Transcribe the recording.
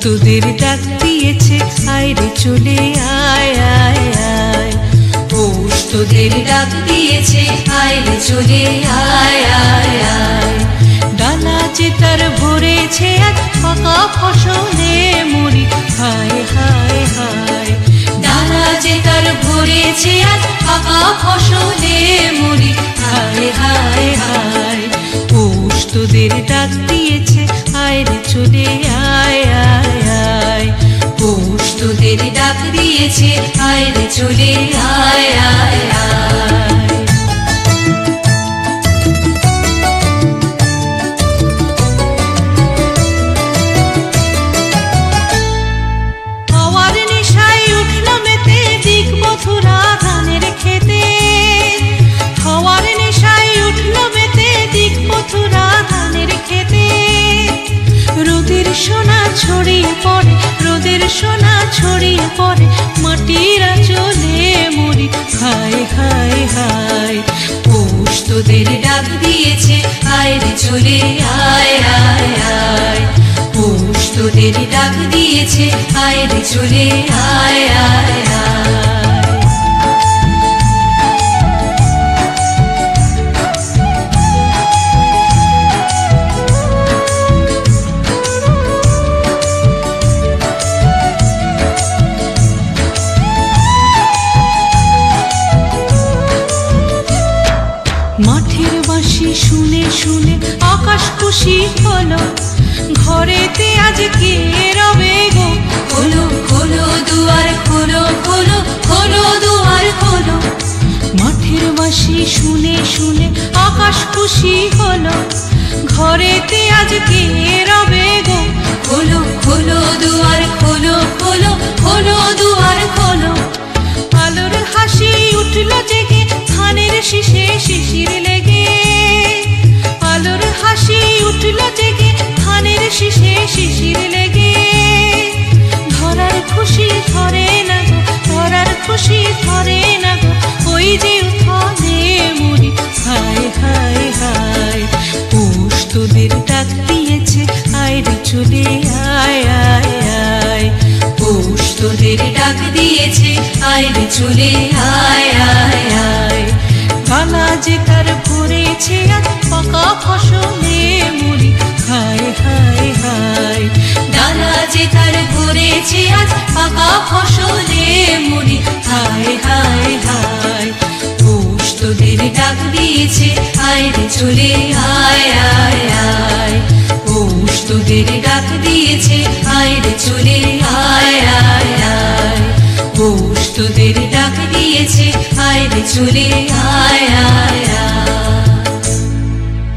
তোদের ডাক দিয়েছে আয় রে চলে আয় আয় আয়। পৌষ তোদের ডাক দিয়েছে আয় রে চলে আয় আয় আয়। ডালা যে তার ভরেছে আজ পাকা ফসলে মরি হায় হায় হায়। ডালা যে তার ভরেছে আজ পাকা ফসলে মরি হায় হায় হায়। পৌষ তোদের ডাক দিয়েছে আয় রে চলে আয় আয় আয়। পৌষ তোদের ডাক দিয়েছে আয় রে চলে আয় আয় আয়। হাওয়ার নেশায় উঠল মেতে দিক মথুরা ধানের খেতে। হাওয়ার নেশায় উঠল মেতে দিক মথুরা ধানের খেতে। রোদের সোনা ছড়িয়ে পড়ে, রোদের সোনা ছড়িয়ে পড়ে মাটির আঁচলে মরি হায় হায় হায়। পৌষ তোদের ডাক দিয়েছে আয় রে চলে আয় আয় আয়। পৌষ তোদের ডাক দিয়েছে আয় রে চলে আয় আয় আয়। মাঠের বাঁশি শুনে শুনে আকাশ খুশি হলো, ঘরেতে আজ কে রবে গো। খোলো খোলো দুয়ার খোলো খোলো খোলো দুয়ার খোলো। মাঠের বাঁশি শুনে শুনে আকাশ খুশি হলো, ঘরেতে আজ কে রবে গো। খোলো খোলো দুয়ার খোলো খোলো খোলো দুয়ার খোলো। আলোর হাসি উঠল জেগে ধানের শীষে শিশির লেগে। আলোর হাসি উঠল জেগে ধানের শীষে শিশির লেগে। ধরার খুশি ধরে না গো, ধরার খুশি ধরে না গো, ওই যে উঠলে মরি হায় হায় হায়। পৌষ তোদের ডাক দিয়েছে আয় রে চলে আয় আয় আয়। পৌষ তোদের ডাক দিয়েছে আয় রে চলে আয় আয় আয়। ডালা যে তার ভরেছে আজ পাকা ফসলে মরি হায় হায় হায়। ডালা যে তার ভরেছে আজ পাকা ফসলে মরি হায় হায় হায়। পৌষ তোদের ডাক দিয়েছে আয় রে চলে আয় আয় আয়। পৌষ তোদের ডাক দিয়েছে আয় রে চলে আয় আয় আয়। পৌষ তোদের ডাক দিয়েছে আয় রে চলে আয় আয়।